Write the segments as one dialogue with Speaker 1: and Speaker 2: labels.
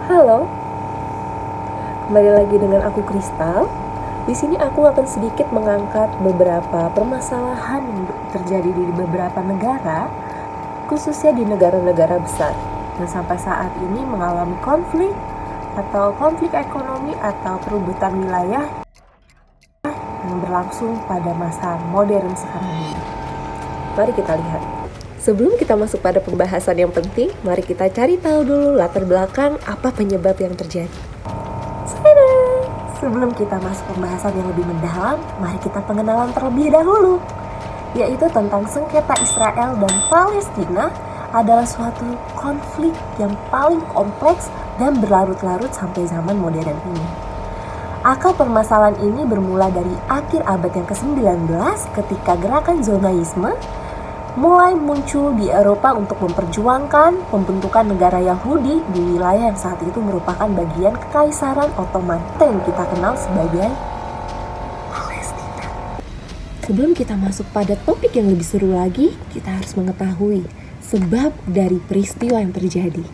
Speaker 1: Halo, kembali lagi dengan aku Kristal. Di sini aku akan sedikit mengangkat beberapa permasalahan yang terjadi di beberapa negara, khususnya di negara-negara besar yang sampai saat ini mengalami konflik atau konflik ekonomi atau perebutan wilayah yang berlangsung pada masa modern sekarang ini. Mari kita lihat. Sebelum kita masuk pada pembahasan yang penting, mari kita cari tahu dulu latar belakang apa penyebab yang terjadi. Sebelum kita masuk pembahasan yang lebih mendalam, mari kita pengenalan terlebih dahulu, yaitu tentang sengketa Israel dan Palestina adalah suatu konflik yang paling kompleks dan berlarut-larut sampai zaman modern ini. Akar permasalahan ini bermula dari akhir abad yang ke-19 ketika gerakan Zionisme mulai muncul di Eropa untuk memperjuangkan pembentukan negara Yahudi di wilayah yang saat itu merupakan bagian Kekaisaran Ottoman yang kita kenal sebagai Palestina. Sebelum kita masuk pada topik yang lebih seru lagi, kita harus mengetahui sebab dari peristiwa yang terjadi.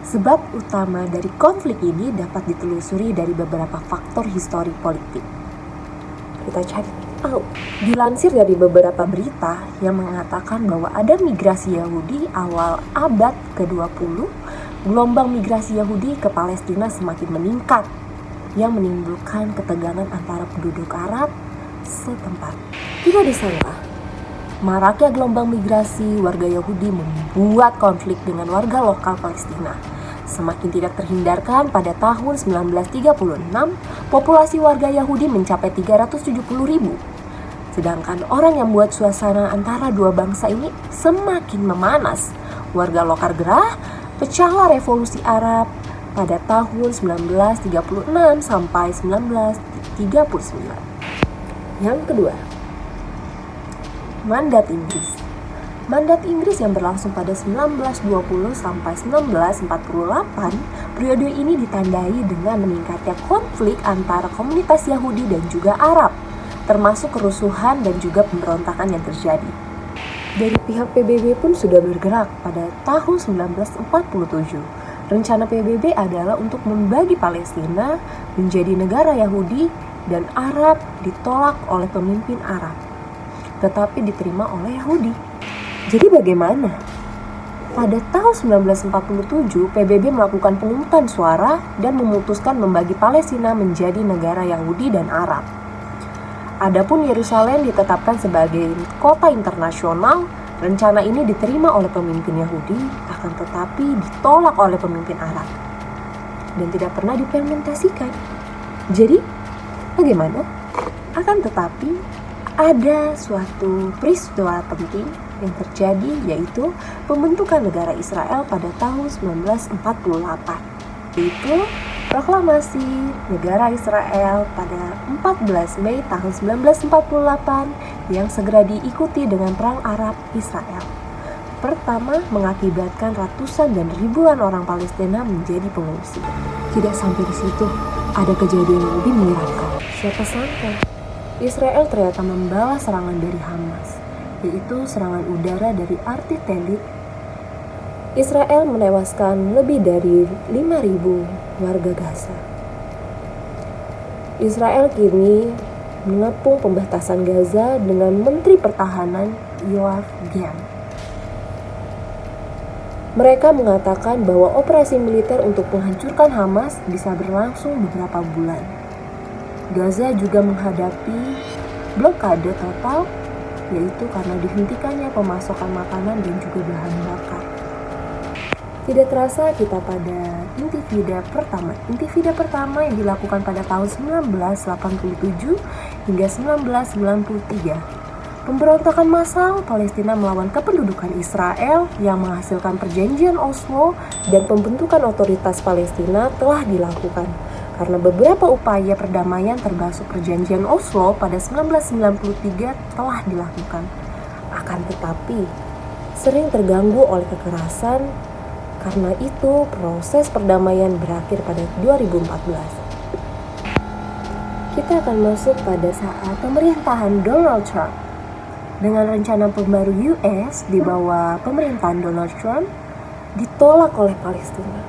Speaker 1: Sebab utama dari konflik ini dapat ditelusuri dari beberapa faktor histori politik. Kita cari tahu. Dilansir dari beberapa berita yang mengatakan bahwa ada migrasi Yahudi awal abad ke-20, gelombang migrasi Yahudi ke Palestina semakin meningkat yang menimbulkan ketegangan antara penduduk Arab setempat. Tidak disangka, maraknya gelombang migrasi warga Yahudi membuat konflik dengan warga lokal Palestina semakin tidak terhindarkan. Pada tahun 1936, populasi warga Yahudi mencapai 370.000. Sedangkan orang yang membuat suasana antara dua bangsa ini semakin memanas. Warga lokal gerah, pecahlah revolusi Arab pada tahun 1936 sampai 1939. Yang kedua, Mandat Inggris. Mandat Inggris yang berlangsung pada 1920 sampai 1948, periode ini ditandai dengan meningkatnya konflik antara komunitas Yahudi dan juga Arab, termasuk kerusuhan dan juga pemberontakan yang terjadi. Dari pihak PBB pun sudah bergerak pada tahun 1947. Rencana PBB adalah untuk membagi Palestina menjadi negara Yahudi dan Arab ditolak oleh pemimpin Arab, tetapi diterima oleh Yahudi. Jadi bagaimana? Pada tahun 1947, PBB melakukan pemungutan suara dan memutuskan membagi Palestina menjadi negara Yahudi dan Arab. Adapun Yerusalem ditetapkan sebagai kota internasional. Rencana ini diterima oleh pemimpin Yahudi, akan tetapi ditolak oleh pemimpin Arab dan tidak pernah diimplementasikan. Jadi, bagaimana? Akan tetapi, ada suatu peristiwa penting yang terjadi, yaitu pembentukan negara Israel pada tahun 1948, yaitu proklamasi negara Israel pada 14 Mei tahun 1948 yang segera diikuti dengan Perang Arab Israel. Pertama, mengakibatkan ratusan dan ribuan orang Palestina menjadi pengungsi. Tidak sampai di situ, ada kejadian yang lebih menyeramkan. Siapa sangka Israel ternyata membalas serangan dari Hamas, yaitu serangan udara dari artillery. Israel menewaskan lebih dari 5.000 warga Gaza. Israel kini mengepung pembatasan Gaza dengan Menteri Pertahanan Yoav Gallant. Mereka mengatakan bahwa operasi militer untuk menghancurkan Hamas bisa berlangsung beberapa bulan. Gaza juga menghadapi blokade total, yaitu karena dihentikannya pemasokan makanan dan juga bahan bakar. Tidak terasa kita pada intifada pertama yang dilakukan pada tahun 1987 hingga 1993. Pemberontakan massal Palestina melawan kependudukan Israel yang menghasilkan perjanjian Oslo dan pembentukan otoritas Palestina telah dilakukan. Karena beberapa upaya perdamaian termasuk perjanjian Oslo pada 1993 telah dilakukan. Akan tetapi, sering terganggu oleh kekerasan. Karena itu, proses perdamaian berakhir pada 2014. Kita akan masuk pada saat pemerintahan Donald Trump. Dengan rencana pembaru US di bawah pemerintahan Donald Trump ditolak oleh Palestina.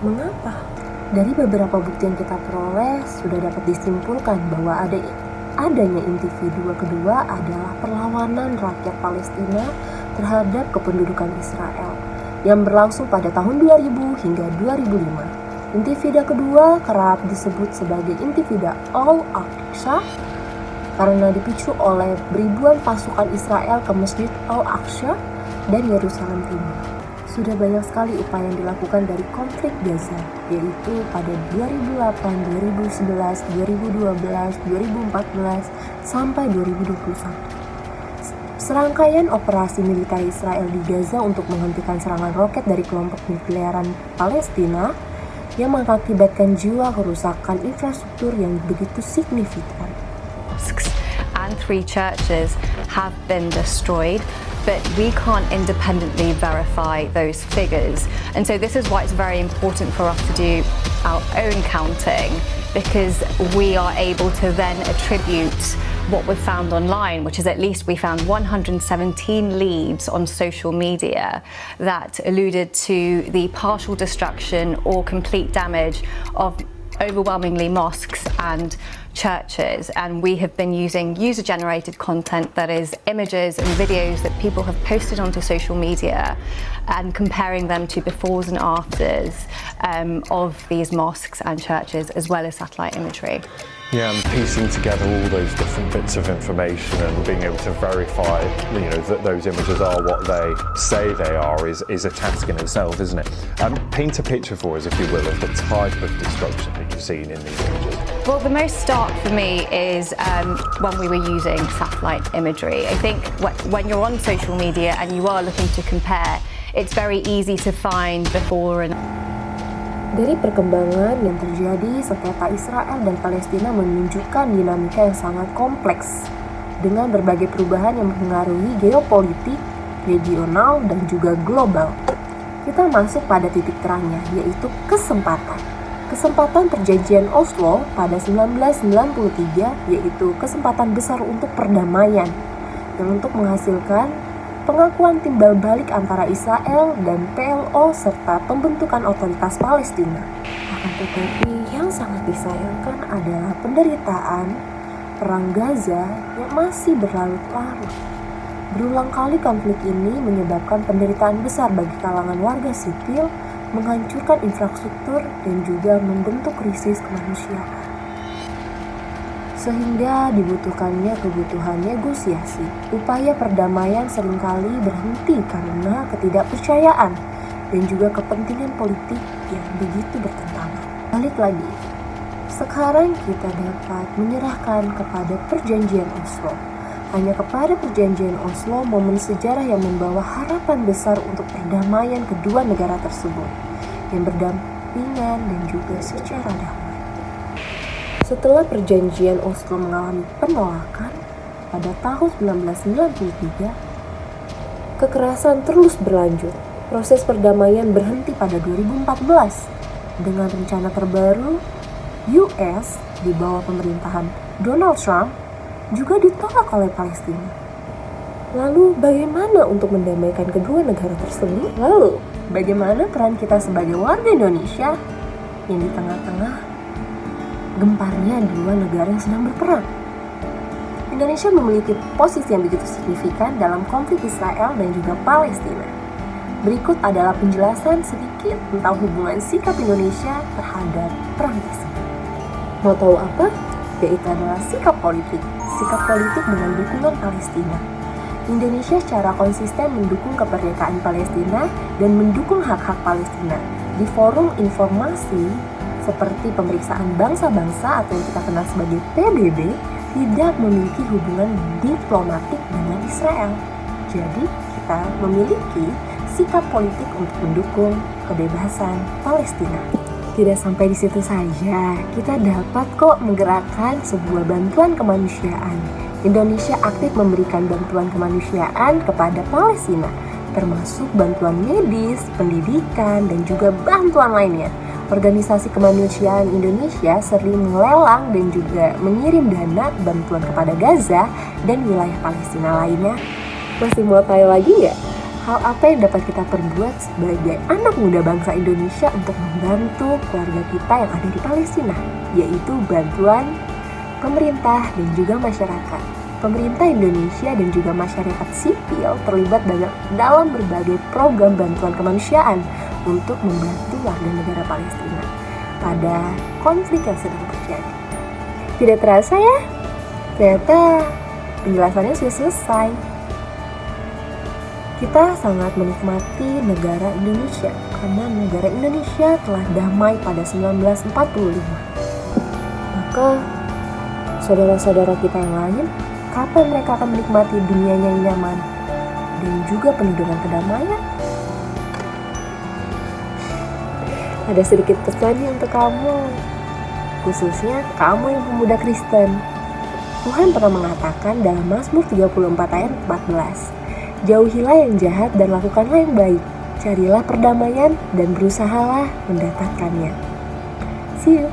Speaker 1: Mengapa? Dari beberapa bukti yang kita peroleh, sudah dapat disimpulkan bahwa adanya intifada kedua adalah perlawanan rakyat Palestina terhadap kependudukan Israel yang berlangsung pada tahun 2000 hingga 2005. Intifada kedua kerap disebut sebagai Intifada Al-Aqsa karena dipicu oleh ribuan pasukan Israel ke Masjid Al-Aqsa dan Yerusalem Timur. Sudah banyak sekali upaya yang dilakukan dari konflik Gaza, yaitu pada 2008, 2011, 2012, 2014, sampai 2021. Serangkaian operasi militer Israel di Gaza untuk menghentikan serangan roket dari kelompok nukleran Palestina yang mengakibatkan jiwa kerusakan infrastruktur yang begitu signifikan.
Speaker 2: And 3 churches have been destroyed, but we can't independently verify those figures. And so this is why it's very important for us to do our own counting, because we are able to then attribute what we've found online, which is at least we found 117 leads on social media that alluded to the partial destruction or complete damage of overwhelmingly mosques and churches, and we have been using user-generated content, that is images and videos that people have posted onto social media, and comparing them to befores and afters of these mosques and churches, as well as satellite imagery.
Speaker 3: Yeah, and piecing together all those different bits of information and being able to verify, that those images are what they say they are is a task in itself, isn't it? Paint a picture for us, if you will, of the type of destruction that you've seen in these images.
Speaker 2: Well, the most stark for me is when we were using satellite imagery. I think when you're on social media and you are looking to compare, it's very easy to find before and
Speaker 1: Dari perkembangan yang terjadi, sengketa Israel dan Palestina menunjukkan dinamika yang sangat kompleks dengan berbagai perubahan yang mempengaruhi geopolitik, regional, dan juga global. Kita masuk pada titik terangnya, yaitu kesempatan. Kesempatan perjanjian Oslo pada 1993, yaitu kesempatan besar untuk perdamaian yang untuk menghasilkan pengakuan timbal balik antara Israel dan PLO serta pembentukan otoritas Palestina. Akan tetapi yang sangat disayangkan adalah penderitaan perang Gaza yang masih berlarut-larut. Berulang kali konflik ini menyebabkan penderitaan besar bagi kalangan warga sipil, menghancurkan infrastruktur, dan juga membentuk krisis kemanusiaan. Sehingga dibutuhkannya kebutuhan negosiasi. Upaya perdamaian seringkali berhenti karena ketidakpercayaan dan juga kepentingan politik yang begitu bertentangan. Balik lagi, sekarang kita dapat menyerahkan kepada perjanjian Oslo. Hanya kepada perjanjian Oslo, momen sejarah yang membawa harapan besar untuk perdamaian kedua negara tersebut yang berdampingan dan juga secara damai. Setelah perjanjian Oslo mengalami penolakan pada tahun 1993, kekerasan terus berlanjut. Proses perdamaian berhenti pada 2014 dengan rencana terbaru US di bawah pemerintahan Donald Trump juga ditolak oleh Palestina. Lalu bagaimana untuk mendamaikan kedua negara tersebut? Lalu bagaimana peran kita sebagai warga Indonesia yang di tengah-tengah gemparnya dua negara yang sedang berperang? Indonesia memiliki posisi yang begitu signifikan dalam konflik Israel dan juga Palestina. Berikut adalah penjelasan sedikit tentang hubungan sikap Indonesia terhadap perang tersebut. Mau tahu apa? Yaitu adalah sikap politik. Sikap politik dengan dukungan Palestina. Indonesia secara konsisten mendukung kemerdekaan Palestina dan mendukung hak-hak Palestina di forum informasi seperti pemeriksaan bangsa-bangsa atau yang kita kenal sebagai PBB, tidak memiliki hubungan diplomatik dengan Israel. Jadi, kita memiliki sikap politik untuk mendukung kebebasan Palestina. Tidak sampai di situ saja, kita dapat kok menggerakkan sebuah bantuan kemanusiaan. Indonesia aktif memberikan bantuan kemanusiaan kepada Palestina, termasuk bantuan medis, pendidikan, dan juga bantuan lainnya. Organisasi kemanusiaan Indonesia sering melelang dan juga mengirim dana bantuan kepada Gaza dan wilayah Palestina lainnya. Masih mau tahu lagi nggak? Hal apa yang dapat kita perbuat sebagai anak muda bangsa Indonesia untuk membantu keluarga kita yang ada di Palestina, yaitu bantuan pemerintah dan juga masyarakat. Pemerintah Indonesia dan juga masyarakat sipil terlibat dalam berbagai program bantuan kemanusiaan untuk membantu warga negara Palestina pada konflik yang sedang terjadi. Tidak terasa ya, ternyata penjelasannya sudah selesai. Kita sangat menikmati negara Indonesia karena negara Indonesia telah damai pada 1945. Maka saudara-saudara kita yang lain, kapan mereka akan menikmati dunianya yang nyaman dan juga penuh dengan kedamaian? Ada sedikit pesannya untuk kamu, khususnya kamu yang pemuda Kristen. Tuhan pernah mengatakan dalam Mazmur 34 ayat 14, jauhilah yang jahat dan lakukanlah yang baik. Carilah perdamaian dan berusahalah mendapatkannya. See you.